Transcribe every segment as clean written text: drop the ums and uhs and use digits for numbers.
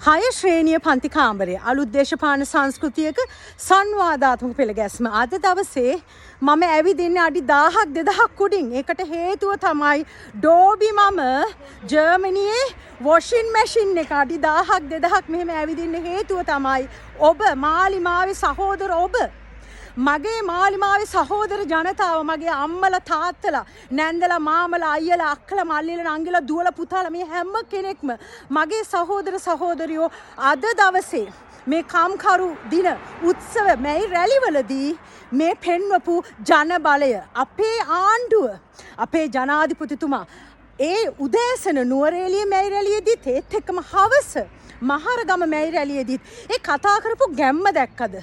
හය ශ්‍රේණිය පන්ති කාමරයේ අලුත් දේශපාලන සංස්කෘතියක සංවාදාත්මක පෙළගැස්ම අද දවසේ මම ඇවිදින්නේ අඩි 1000ක් 2000ක් උඩින්. ඒකට හේතුව තමයි ඩෝබි මම ජර්මනියේ වොෂින් මැෂින් එක අඩි 1000ක් 2000ක් මෙහෙම ඇවිදින්න හේතුව තමයි ඔබ මාලිමාවේ සහෝදර ඔබ මගේ මාලිමාවේ සහෝදර ජනතාව මගේ අම්මලා තාත්තලා නැන්දලා මාමලා අයියලා අක්කලා මල්ලිලා නංගිලා දුවලා පුතාලා මේ හැම කෙනෙක්ම මගේ සහෝදර සහෝදරියෝ අද දවසේ මේ කම්කරු දින උත්සව මේ රැලිවලදී මේ පෙන්වපු ජන බලය අපේ ආණ්ඩුව අපේ ජනාධිපතිතුමා ඒ උදෑසන නුවරඑළිය මේ රැළියේදීත් ඒත් එක්කම හවස මහරගම මේ රැළියේදීත් ඒ කතා කරපු ගැම්ම දැක්කද?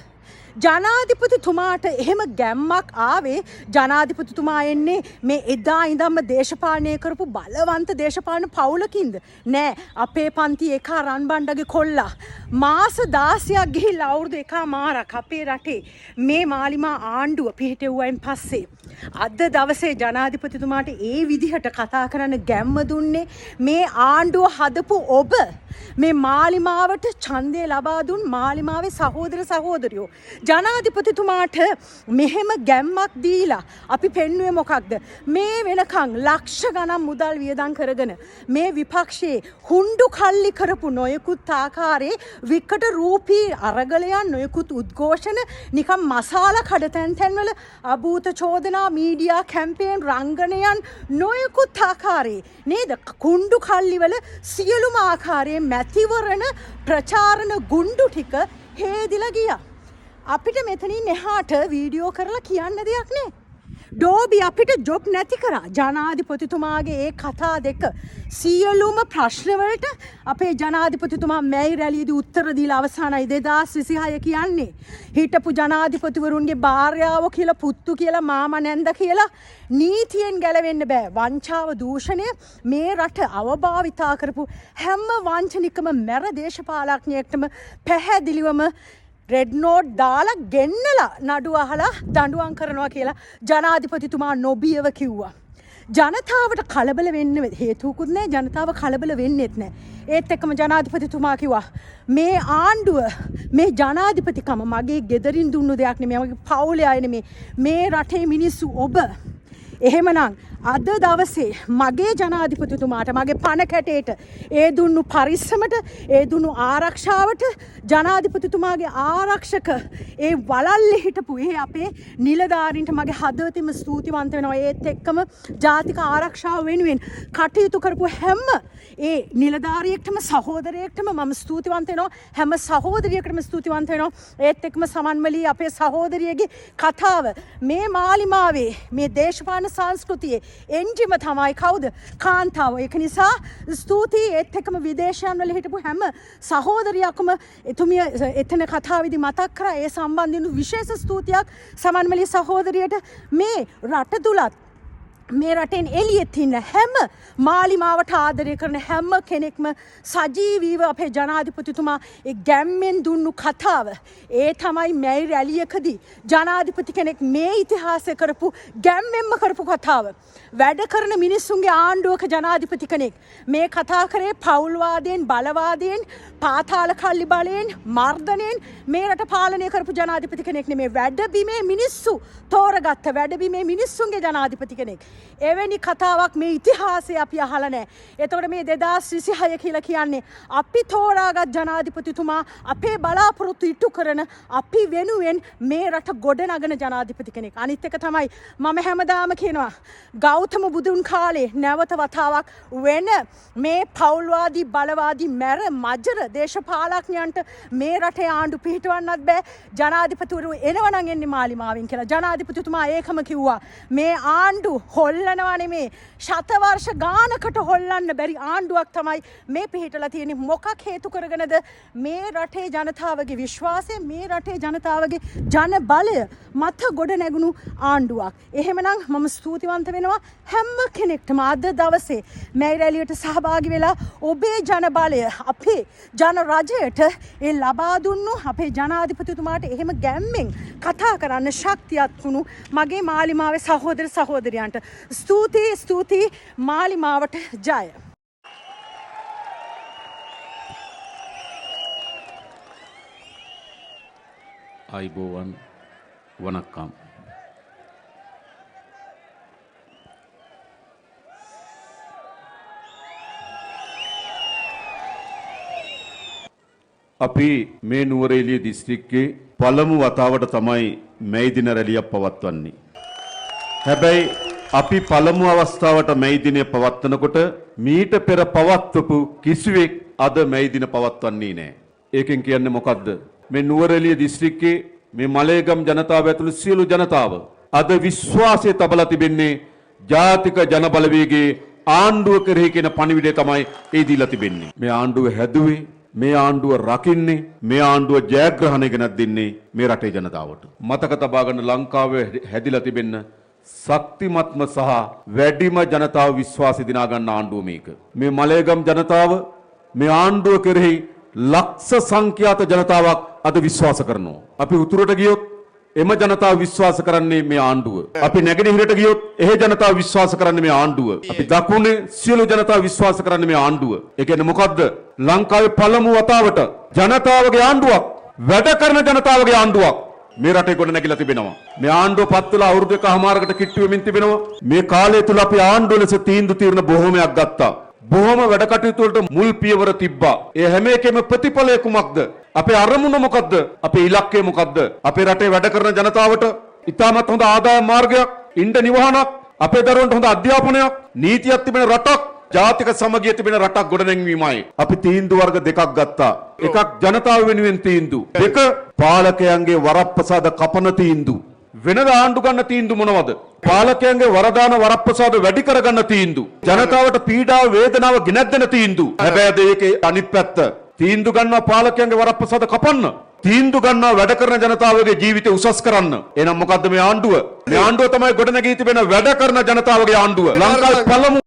ජනාධිපතිතුමාට එහෙම ගැම්මක් ආවේ ජනාධිපතිතුමා එන්නේ මේ එදා ඉඳන්ම දේශපාලනය කරපු බලවන්ත දේශපාලන පවුලකින්ද? නෑ, අපේ පන්ති එක රන්බණ්ඩගේ කොල්ලා මාස 16ක් ගිහිල්ලා අවුරුදු එකමාරක් අපේ රටේ මේ මාලිමා ආණ්ඩුව පිහිටෙව්වයින් පස්සේ අද දවසේ ජනාධිපතිතුමාට ඒ විදිහට කතා කරන්න ගැම්ම දුන්නේ මේ ආණ්ඩුව හදපු ඔබ මේ මාලිමාවට ඡන්දය ලබා දුන් මාලිමාවේ සහෝදර සහෝදරියෝ ජනාධිපතිතුමාට මෙහෙම ගැම්මක් දීලා අපි පෙන්වුවේ මොකක්ද? මේ වෙනකන් ලක්ෂ ගණන් මුදල් වියදම් කරගෙන මේ විපක්ෂයේ හුඬු කල්ලි කරපු නොයෙකුත් ආකාරයේ විකට රූපී අරගලයන් නොයෙකුත් උද්ඝෝෂණ නිකම් මසාලා කඩතැන් තැන්වල අභූත චෝදනා මීඩියා කැම්පේන් රංගනයන් නොයෙකුත් ආකාරයේ නේද? කුණ්ඩු කල්ලිවල සියලුම ආකාරයේ මැතිවරණ ප්‍රචාරණ ගුණ්ඩු ටික හේදිලා ගියා. අපිට මෙතනින් එහාට වීඩියෝ කරලා කියන්න දෙයක් නෑ. ඩෝබි අපිට ජොබ් නැති කරා. ජනාධිපතිතුමාගේ ඒ කතා දෙක සියලුම ප්‍රශ්න වලට අපේ ජනාධිපතිතුමා මේ රැළියේදී උත්තර දීලා අවසానයි 2026 කියන්නේ. හිටපු ජනාධිපතිවරුන්ගේ භාර්යාවෝ කියලා පුත්තු කියලා මාමා නැන්ද කියලා නීතියෙන් ගැලවෙන්න බෑ. වංචාව දූෂණය මේ රට අවභාවිතා කරපු හැම වංචනිකම මැර දේශපාලඥයෙක්ටම පැහැදිලිවම රෙඩ් නෝට් දාලා ගෙන්නලා නඩු අහලා දඬුවම් කරනවා කියලා ජනාධිපතිතුමා නොබියව කිව්වා. ජනතාවට කලබල වෙන්න හේතුකුත් නැහැ, ජනතාව කලබල වෙන්නෙත් නැහැ. ඒත් එක්කම ජනාධිපතිතුමා කිව්වා මේ ආණ්ඩුව මේ ජනාධිපතිකම මගේ ගෙදරින් දුන්නු දෙයක් නෙමෙයි, මගේ පවුලේ අය නෙමෙයි, මේ රටේ මිනිස්සු ඔබ. එහෙමනම් අද දවසේ මගේ ජනාධිපතිතුමාට මගේ පණ කැටේට ඒ දුන්නු පරිස්සමට ඒ දුන්නු ආරක්ෂාවට ජනාධිපතිතුමාගේ ආරක්ෂක ඒ වලල්ලේ හිටපු ඒ අපේ නිලධාරීන්ට මගේ හදවතින්ම ස්තුතිවන්ත වෙනවා. ඒත් එක්කම ජාතික ආරක්ෂාව වෙනුවෙන් කටයුතු කරපු හැම ඒ නිලධාරියෙක්ටම සහෝදරයෙක්ටම මම ස්තුතිවන්ත වෙනවා. හැම සහෝදරියකටම ස්තුතිවන්ත වෙනවා. ඒත් එක්කම සමන්මලී අපේ සහෝදරියගේ කතාව මේ මාලිමාවේ මේ දේශපාලන සංස්කෘතියේ එන්ජිම තමයි කවුද? කාන්තාව. ඒක නිසා ස්තුතියි. ඒත් එක්කම විදේශයන් වල හිටපු හැම සහෝදරියක්ම එතුමිය එතන කතාවේදී මතක් කරා. ඒ සම්බන්ධයෙන් විශේෂ ස්තුතියක් සමන්මලී සහෝදරියට. මේ රට තුලත් මේ රටෙන් එළියෙත් ඉන්න හැම මාලිමාවට ආදරය කරන හැම කෙනෙක්ම සජීවීව අපේ ජනාධිපතිතුමා ඒ ගැම්මෙන් දුන්නු කතාව. ඒ තමයි මේ රැළියකදී ජනාධිපති කෙනෙක් මේ ඉතිහාසය කරපු ගැම්මෙන්ම කරපු කතාව. වැඩ කරන මිනිස්සුන්ගේ ආණ්ඩුවක ජනාධිපති කෙනෙක් මේ කතා කරේ පෞල්වාදයෙන්, බලවාදයෙන්, පාතාල කල්ලි බලයෙන්, මර්ධනයෙන් මේ රට පාලනය කරපු ජනාධිපති කෙනෙක් නෙමෙයි. වැඩබිමේ මිනිස්සු තෝරගත්ත වැඩබිමේ මිනිස්සුන්ගේ ජනාධිපති කෙනෙක්. එවැනි කතාවක් මේ ඉතිහාසයේ අපි අහලා නැහැ. එතකොට මේ 2026 කියලා කියන්නේ අපි තෝරාගත් ජනාධිපතිතුමා අපේ බලාපොරොත්තු ඉටු කරන අපි වෙනුවෙන් මේ රට ගොඩනගන ජනාධිපති කෙනෙක්. අනිත් එක තමයි මම හැමදාම කියනවා ගෞතම බුදුන් කාලේ නැවත වතාවක් වෙන මේ පෞල්වාදී බලවාදී මැර මජර දේශපාලඥයන්ට මේ රටේ ආණ්ඩු පිහිටවන්නත් බෑ. ජනාධිපතිවරු එනවනම් එන්නේ මාලිමාවෙන් කියලා ජනාධිපතිතුමා ඒකම කිව්වා. මේ ආණ්ඩු හොල්ලනවා නෙමේ, ශතවර්ෂ ගානකට හොල්ලන්න බැරි ආණ්ඩුවක් තමයි මේ පිහිටලා තියෙන්නේ. මොකක් හේතු කරගෙනද? මේ රටේ ජනතාවගේ විශ්වාසය, මේ රටේ ජනතාවගේ ජන බලය මත ගොඩ නැගුණු ආණ්ඩුවක්. එහෙමනම් මම ස්තුතිවන්ත වෙනවා හැම කෙනෙක්ටම අද දවසේ මේ රැළියට සහභාගී වෙලා ඔබේ ජන බලය අපේ ජන රජයට ඒ ලබා දුන්නු අපේ ජනාධිපතිතුමාට එහෙම ගැම්මෙන් කතා කරන්න ශක්තියක් වුණු මගේ මාලිමාවේ සහෝදර සහෝදරයන්ට ස්තුතියි මාලිමාවට ජය. ආයිබෝවන් වනක්කම්. අපි මේ නුවරඑළිය දිස්ත්‍රික්කයේ පළමු වතාවට තමයි මැයි දින රැළියක් පවත්වන්නේ. හැබැයි අපි පළමු අවස්ථාවට මැයි දිනය පවත්වනකොට මීට පෙර පවත්වපු කිසිවෙක් අද මැයි දින පවත්වන්නේ නැහැ. ඒකෙන් කියන්නේ මොකද්ද? මේ නුවරඑළිය දිස්ත්‍රික්කයේ මේ මලේගම් ජනතාව ඇතුළු සියලු ජනතාව අද විශ්වාසය තබලා තිබෙන්නේ ජාතික ජනබලවේගයේ ආණ්ඩුව කෙරෙහි කියන පණිවිඩය තමයි ඒ දීලා තිබෙන්නේ. මේ ආණ්ඩුව හැදුවේ, මේ ආණ්ඩුව රකින්නේ, මේ ආණ්ඩුව ජයග්‍රහණය ගෙනත් දෙන්නේ මේ රටේ ජනතාවට. මතක තබා ගන්න ලංකාවේ හැදිලා තිබෙන්න ශක්තිමත්ම සහ වැඩිම ජනතාව විශ්වාසය දිනා ගන්න ආණ්ඩුව මේක. මේ මලේගම් ජනතාව මේ ආණ්ඩුව කෙරෙහි ලක්ෂ සංඛ්‍යාත ජනතාවක් අද විශ්වාස කරනවා. අපි උතුරට ගියොත් එම ජනතාව විශ්වාස කරන්නේ මේ ආණ්ඩුව. අපි නැගෙනහිරට ගියොත් එහි ජනතාව විශ්වාස කරන්නේ මේ ආණ්ඩුව. අපි දකුණේ සියලු ජනතාව විශ්වාස කරන්නේ මේ ආණ්ඩුව. ඒ කියන්නේ මොකද්ද? ලංකාවේ පළමු වතාවට ජනතාවගේ ආණ්ඩුවක්, වැඩ කරන ජනතාවගේ ආණ්ඩුවක් මේ රටේ ගොඩ නැගිලා තිබෙනවා. මේ ආණ්ඩුව පත් වෙලා අවුරුදු එකමාරකට කිට්ටු වෙමින් තිබෙනවා. මේ කාලය තුල අපි ආණ්ඩුව ලෙස තීන්දුව తీරන බොහෝමයක් ගත්තා. බොහොම වැඩ කටයුතු වලට මුල් පියවර තිබ්බා. ඒ හැම එකෙම ප්‍රතිඵලය කුමක්ද? අපේ අරමුණ මොකද්ද? අපේ ඉලක්කය මොකද්ද? අපේ රටේ වැඩ කරන ජනතාවට ඉතාමත් හොඳ ආදායම් මාර්ගයක්, ඉන්ධන නිවහනක්, අපේ දරුවන්ට හොඳ අධ්‍යාපනයක්, නීතියක් තිබෙන රටක්, ජාතික සමගිය තිබෙන රටක් ගොඩනැංවීමයි. අපි තීන්දුව වර්ග දෙකක් ගත්තා. එකක් ජනතාව වෙනුවෙන් තීන්දුව. දෙක පාලකයන්ගේ වරප්‍රසාද කපන තීන්දුව. වෙනද ආණ්ඩු ගන්න තීන්දුව මොනවද? පාලකයන්ගේ වරදාන වරප්‍රසාද වැඩි කරගන්න තීන්දුව. ජනතාවට පීඩාව වේදනාව ගෙනත් දෙන තීන්දුව. හැබැයි ඒකේ අනිත් පැත්ත තීන්දුව ගන්නවා පාලකයන්ගේ වරප්‍රසාද කපන්න. තීන්දුව ගන්නවා වැඩ කරන ජනතාවගේ ජීවිතය උසස් කරන්න. එහෙනම් මොකද්ද මේ ආණ්ඩුව? මේ ආණ්ඩුව තමයි ගොඩනැගී තිබෙන වැඩ කරන ජනතාවගේ ආණ්ඩුව. ලංකාවේ පළමු